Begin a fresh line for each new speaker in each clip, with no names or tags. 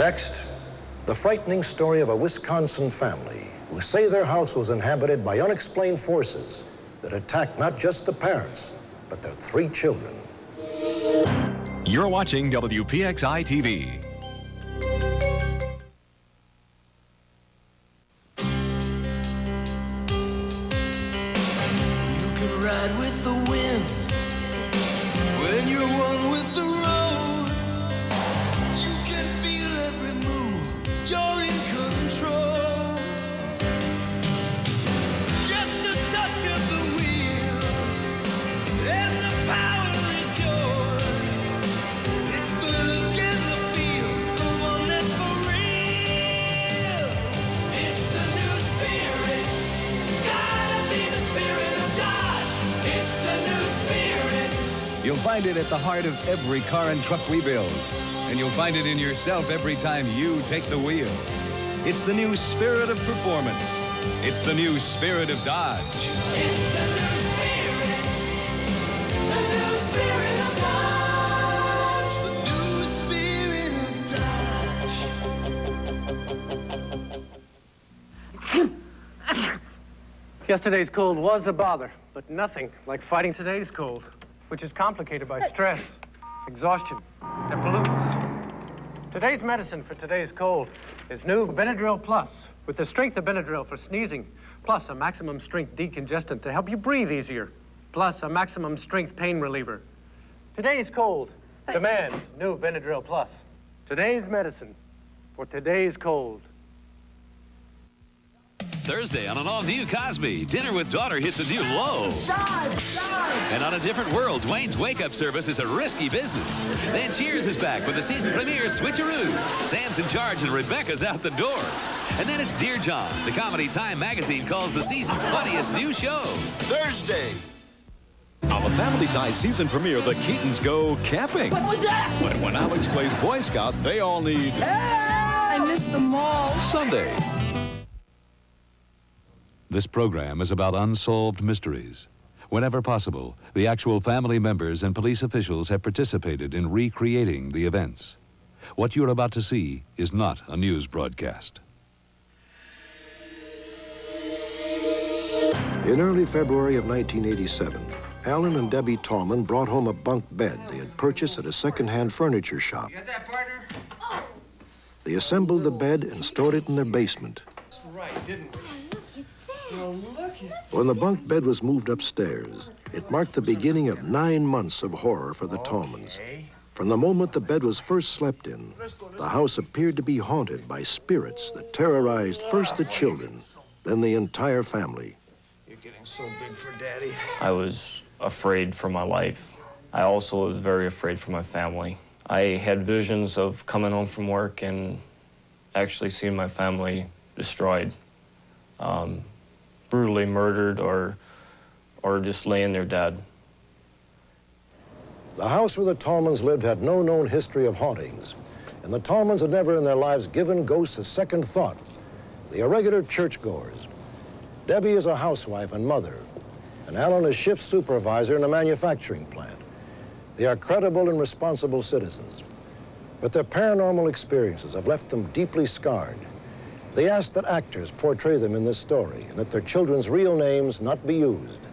Next, the frightening story of a Wisconsin family who say their house was inhabited by unexplained forces that attacked not just the parents, but their 3 children.
You're watching WPXI TV.
You can ride with the wind when you're one with the road. You can feel every move, you're in control. Just a touch of the wheel and the power is yours. It's the look and the feel, the one that's for real. It's the new spirit, gotta be the spirit of Dodge. It's the new spirit.
You'll find it at the heart of every car and truck we build. And you'll find it in yourself every time you take the wheel. It's the new spirit of performance. It's the new spirit of Dodge.
It's the new spirit of Dodge. The new spirit of Dodge.
Yesterday's cold was a bother, but nothing like fighting today's cold, which is complicated by stress, exhaustion, and pollutants. Today's medicine for today's cold is new Benadryl Plus, with the strength of Benadryl for sneezing, plus a maximum strength decongestant to help you breathe easier, plus a maximum strength pain reliever. Today's cold demands new Benadryl Plus. Today's medicine for today's cold.
Thursday on an all-new Cosby, dinner with daughter hits a new low. And on a different world, Dwayne's wake-up service is a risky business. Then Cheers is back with the season premiere Switcheroo. Sam's in charge and Rebecca's out the door. And then it's Dear John. The comedy Time magazine calls the season's funniest new show. Thursday.
On the Family Ties season premiere, the Keatons go camping.
What was that?
But when Alex plays Boy Scout, they all need...
I missed them all.
Sunday.
This program is about unsolved mysteries. Whenever possible, the actual family members and police officials have participated in recreating the events. What you're about to see is not a news broadcast.
In early February of 1987, Alan and Debbie Tallman brought home a bunk bed they had purchased at a second-hand furniture shop.
You got that, partner?
They assembled the bed and stored it in their basement.
That's right, didn't we? Well, look at...
When the bunk bed was moved upstairs, it marked the beginning of 9 months of horror for the Tallmans. From the moment the bed was first slept in, the house appeared to be haunted by spirits that terrorized first the children, then the entire family.
You're getting so big for Daddy.
I was afraid for my life. I also was very afraid for my family. I had visions of coming home from work and actually seeing my family destroyed. Brutally murdered or just laying there dead.
The house where the Tallmans lived had no known history of hauntings, and the Tallmans had never in their lives given ghosts a second thought. They are regular churchgoers. Debbie is a housewife and mother, and Alan is shift supervisor in a manufacturing plant. They are credible and responsible citizens, but their paranormal experiences have left them deeply scarred. They ask that actors portray them in this story and that their children's real names not be used.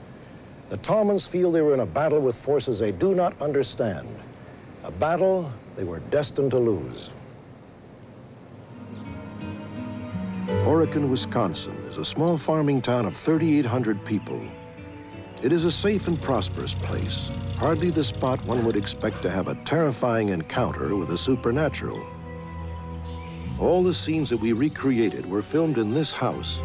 The Tallmans feel they were in a battle with forces they do not understand, a battle they were destined to lose. Horicon, Wisconsin is a small farming town of 3,800 people. It is a safe and prosperous place, hardly the spot one would expect to have a terrifying encounter with the supernatural. All the scenes that we recreated were filmed in this house,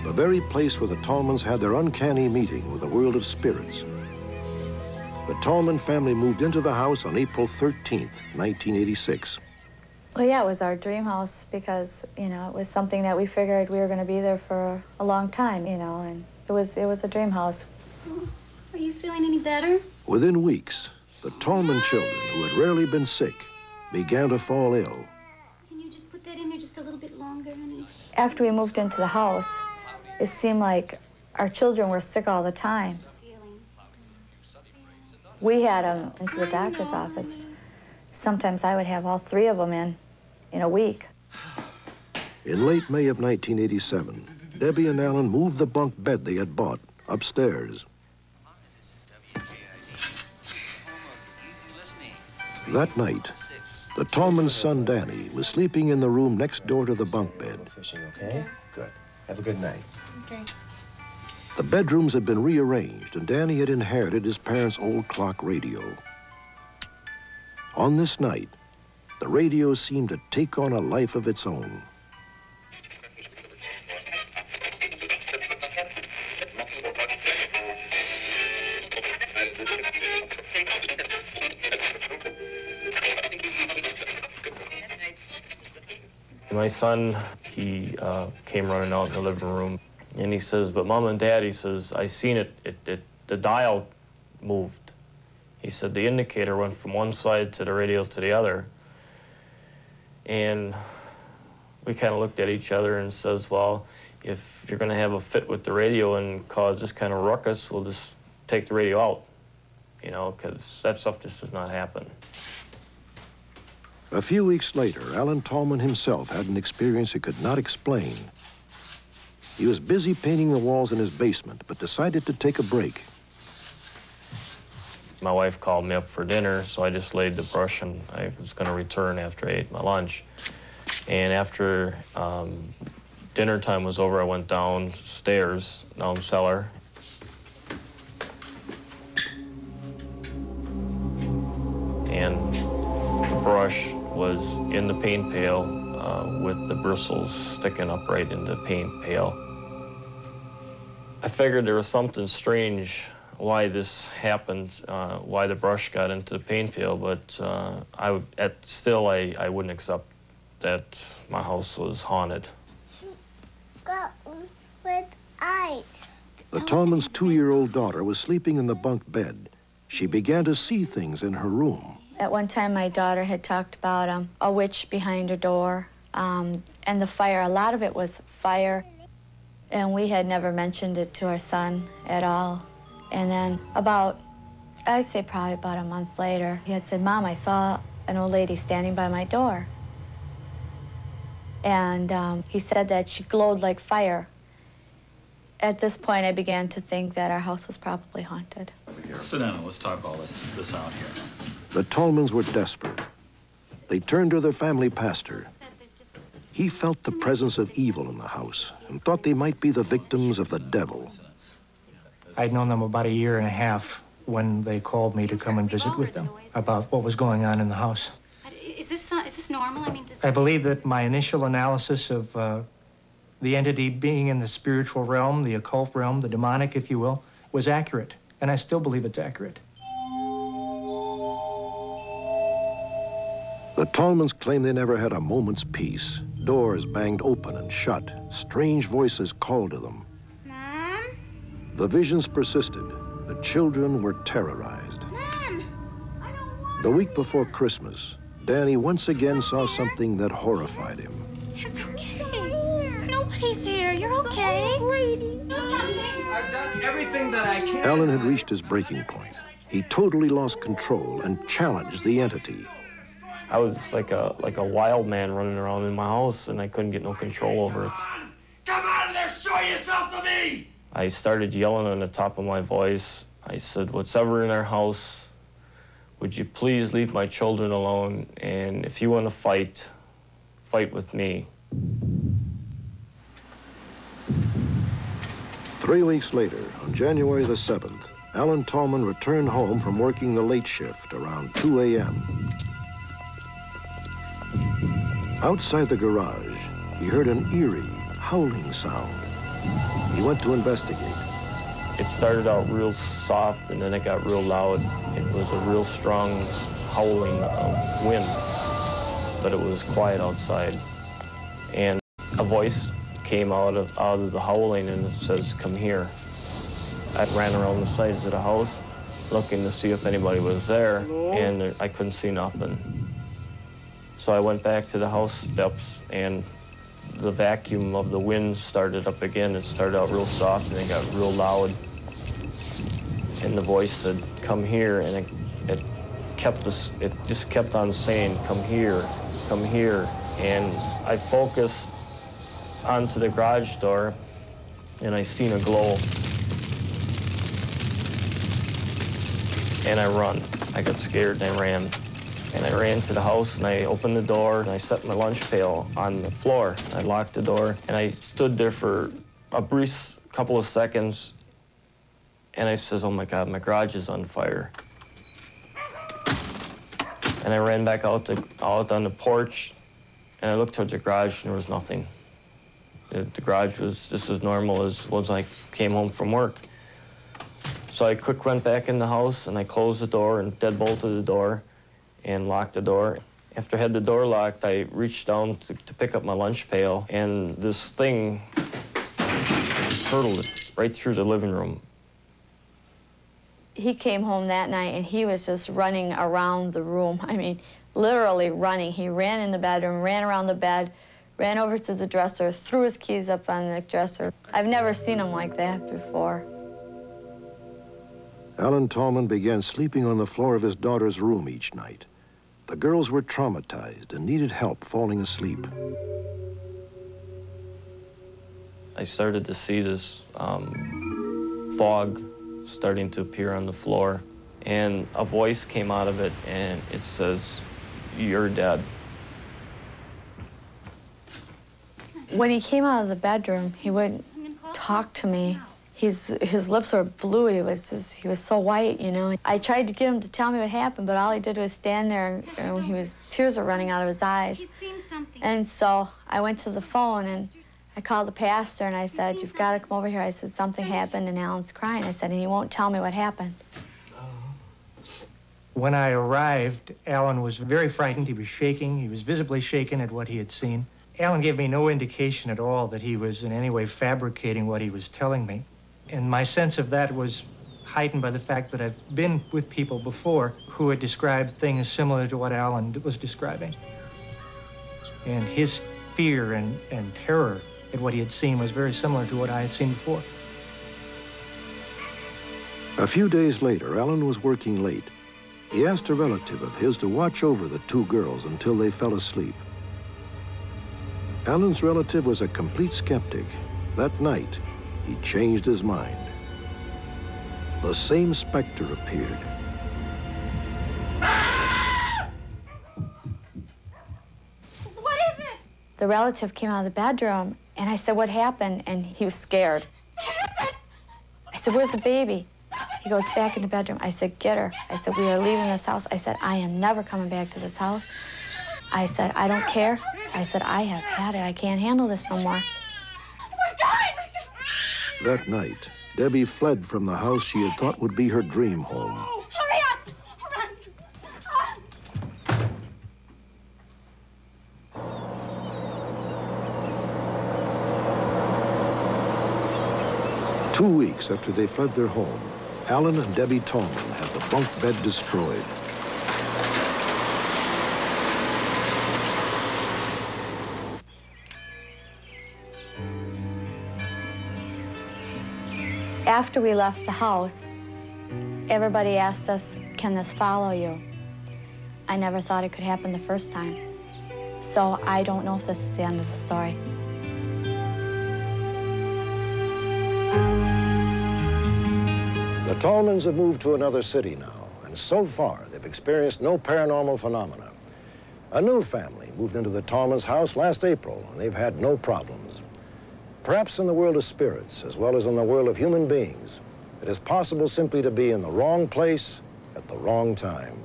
the very place where the Tallmans had their uncanny meeting with the world of spirits. The Tallman family moved into the house on April 13th, 1986.
Well, yeah, it was our dream house because, you know, it was something that we figured we were going to be there for a long time, you know, and it was a dream house.
Are you feeling any better?
Within weeks, the Tallman children, who had rarely been sick, began to fall ill.
Can you just put that in there just a little bit longer, honey?
After we moved into the house, it seemed like our children were sick all the time. We had them into the doctor's office. Sometimes I would have all 3 of them in in a week.
In late May of 1987, Debbie and Alan moved the bunk bed they had bought upstairs. That night, the Tallman's son, Danny, was sleeping in the room next door to the bunk bed.
Fishing, okay? Good. Have a good night.
Okay.
The bedrooms had been rearranged, and Danny had inherited his parents' old clock radio. On this night, the radio seemed to take on a life of its own.
My son, he came running out in the living room, and he says, "But Mom and Dad," he says, "I seen it, the dial moved." He said the indicator went from one side to the radio to the other. And we kind of looked at each other and says, "Well, if you're going to have a fit with the radio and cause this kind of ruckus, we'll just take the radio out, you know, because that stuff just does not happen."
A few weeks later, Alan Tallman himself had an experience he could not explain. He was busy painting the walls in his basement, but decided to take a break.
My wife called me up for dinner, so I just laid the brush, and I was going to return after I ate my lunch. And after dinner time was over, I went downstairs, down cellar. And the brush was in the paint pail with the bristles sticking up right in the paint pail. I figured there was something strange why this happened, why the brush got into the paint pail, but still I wouldn't accept that my house was haunted.
Got with eyes.
The Tallman's 2-year-old daughter was sleeping in the bunk bed. She began to see things in her room.
At one time, my daughter had talked about a witch behind her door and the fire. A lot of it was fire, and we had never mentioned it to our son at all. And then I'd say probably about a month later, he had said, "Mom, I saw an old lady standing by my door." And he said that she glowed like fire. At this point, I began to think that our house was probably haunted.
Sit down and let's talk all this out here.
The Tallmans were desperate. They turned to their family pastor. He felt the presence of evil in the house and thought they might be the victims of the devil.
I'd known them about 1.5 years when they called me to come and visit with them about what was going on in the house.
Is this normal? I mean,
I believe that my initial analysis of the entity being in the spiritual realm, the occult realm, the demonic, if you will, was accurate, and I still believe it's accurate.
The Tallmans claim they never had a moment's peace. Doors banged open and shut. Strange voices called to them.
Mom?
The visions persisted. The children were terrorized.
Mom! I don't want
The week before Christmas, Danny once again saw something that horrified him.
It's okay. Nobody's here. You're okay. Do something.
I've done everything that I can.
Alan had reached his breaking point. He totally lost control and challenged the entity.
I was like a wild man running around in my house, and I couldn't get no control over it.
Come out of there! Show yourself to me!
I started yelling on the top of my voice. I said, "What's ever in our house, would you please leave my children alone? And if you want to fight, fight with me."
3 weeks later, on January the 7th, Alan Tallman returned home from working the late shift around 2 a.m. Outside the garage, he heard an eerie, howling sound. He went to investigate.
It started out real soft, and then it got real loud. It was a real strong howling wind, but it was quiet outside. And a voice came out of the howling, and it says, "Come here." I ran around the sides of the house, looking to see if anybody was there, and I couldn't see nothing. So I went back to the house steps, and the vacuum of the wind started up again. It started out real soft, and it got real loud. And the voice said, "Come here," and it just kept on saying, "Come here, come here, And I focused onto the garage door, and I seen a glow. And I run. I got scared and I ran. And I ran to the house and I opened the door and I set my lunch pail on the floor. I locked the door and I stood there for a brief couple of seconds and I says, oh my God, my garage is on fire. And I ran back out on the porch and I looked towards the garage and there was nothing. The garage was just as normal as was when I came home from work. So I quick went back in the house and I closed the door and deadbolted the door and locked the door. After I had the door locked, I reached down to pick up my lunch pail, and this thing hurtled it right through the living room.
He came home that night and he was just running around the room. I mean, literally running. He ran in the bedroom, ran around the bed, ran over to the dresser, threw his keys up on the dresser. I've never seen him like that before.
Alan Tallman began sleeping on the floor of his daughter's room each night. The girls were traumatized and needed help falling asleep.
I started to see this fog starting to appear on the floor, and a voice came out of it, and it says, "You're dead."
When he came out of the bedroom, he wouldn't talk to me. His lips were blue. He was so white, you know. I tried to get him to tell me what happened, but all he did was stand there, and tears were running out of his eyes. And so I went to the phone and I called the pastor and I said, "You've got to come over here." I said, "Something happened and Alan's crying." I said, "And he won't tell me what happened."
When I arrived, Alan was very frightened. He was shaking. He was visibly shaken at what he had seen. Alan gave me no indication at all that he was in any way fabricating what he was telling me. And my sense of that was heightened by the fact that I've been with people before who had described things similar to what Alan was describing. And his fear and terror at what he had seen was very similar to what I had seen before.
A few days later, Alan was working late. He asked a relative of his to watch over the two girls until they fell asleep. Alan's relative was a complete skeptic. That night, he changed his mind. The same specter appeared.
What is it?
The relative came out of the bedroom and I said, "What happened?" And he was scared. I said, "Where's the baby?" He goes, "Back in the bedroom." I said, "Get her." I said, "We are leaving this house." I said, "I am never coming back to this house." I said, "I don't care." I said, "I have had it. I can't handle this no more."
That night, Debbie fled from the house she had thought would be her dream home.
Hurry up! Run!
2 weeks after they fled their home, Alan and Debbie Tallman had the bunk bed destroyed.
After we left the house, everybody asked us, "Can this follow you?" I never thought it could happen the first time. So I don't know if this is the end of the story.
The Tallmans have moved to another city now, and so far they've experienced no paranormal phenomena. A new family moved into the Tallmans' house last April, and they've had no problems. Perhaps in the world of spirits, as well as in the world of human beings, it is possible simply to be in the wrong place at the wrong time.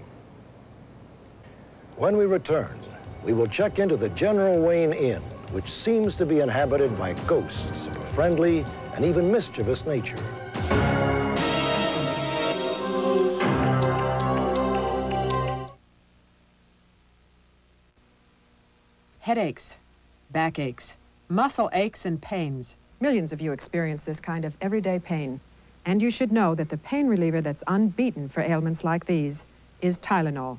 When we return, we will check into the General Wayne Inn, which seems to be inhabited by ghosts of a friendly and even mischievous nature.
Headaches, backaches, muscle aches and pains.
Millions of you experience this kind of everyday pain. And you should know that the pain reliever that's unbeaten for ailments like these is Tylenol.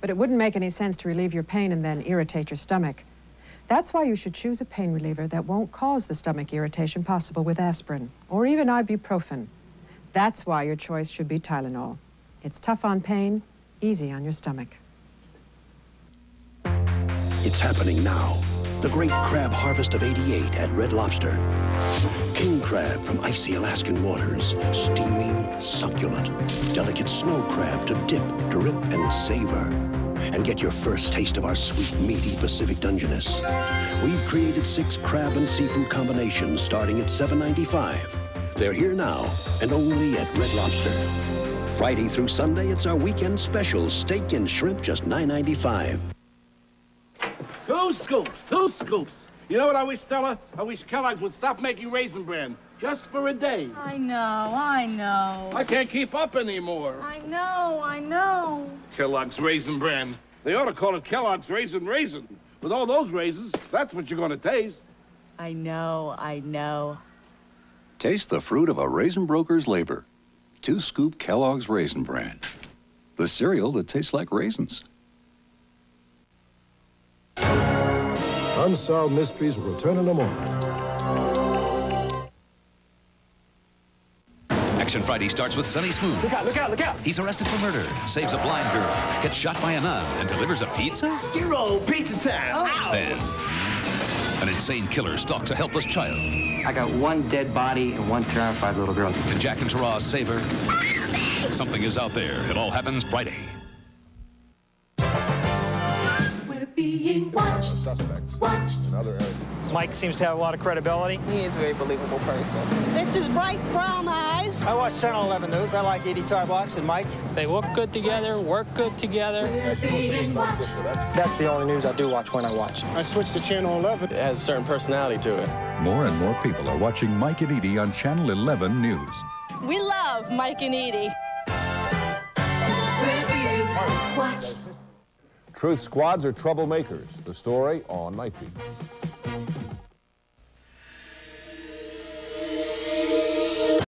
But it wouldn't make any sense to relieve your pain and then irritate your stomach. That's why you should choose a pain reliever that won't cause the stomach irritation possible with aspirin or even ibuprofen. That's why your choice should be Tylenol. It's tough on pain, easy on your stomach.
It's happening now. The great crab harvest of '88 at Red Lobster. King crab from icy Alaskan waters, steaming, succulent. Delicate snow crab to dip, drip, and savor. And get your first taste of our sweet, meaty Pacific Dungeness. We've created 6 crab and seafood combinations starting at $7.95. They're here now and only at Red Lobster. Friday through Sunday, it's our weekend special, steak and shrimp, just $9.95.
2 scoops, 2 scoops. You know what I wish, Stella? I wish Kellogg's would stop making Raisin Bran, just for a day.
I know.
I can't keep up anymore.
I know.
Kellogg's Raisin Bran. They ought to call it Kellogg's Raisin. With all those raisins, that's what you're gonna taste.
I know.
Taste the fruit of a raisin broker's labor. 2-scoop Kellogg's Raisin Bran. The cereal that tastes like raisins.
Unsolved Mysteries will return in a moment.
Action Friday starts with Sonny Spoon.
Look out.
He's arrested for murder, saves a blind girl, gets shot by a nun, and delivers a pizza?
Hero, pizza time.
Oh. Then, an insane killer stalks a helpless child.
I got 1 dead body and 1 terrified little girl.
Can Jack and Taraz save her? Something is out there. It all happens Friday.
We're being watched.
Mike seems to have a lot of credibility.
He is a very believable person.
It's his bright brown eyes.
I watch Channel 11 News. I like Edie Tarbox and Mike.
They look good together, work good together.
That's the only news I do watch when I watch. I switched to Channel 11.
It has a certain personality to it.
More and more people are watching Mike and Edie on Channel 11 News.
We love Mike and Edie.
We're being watched.
Truth squads are troublemakers. The story on Night Beat.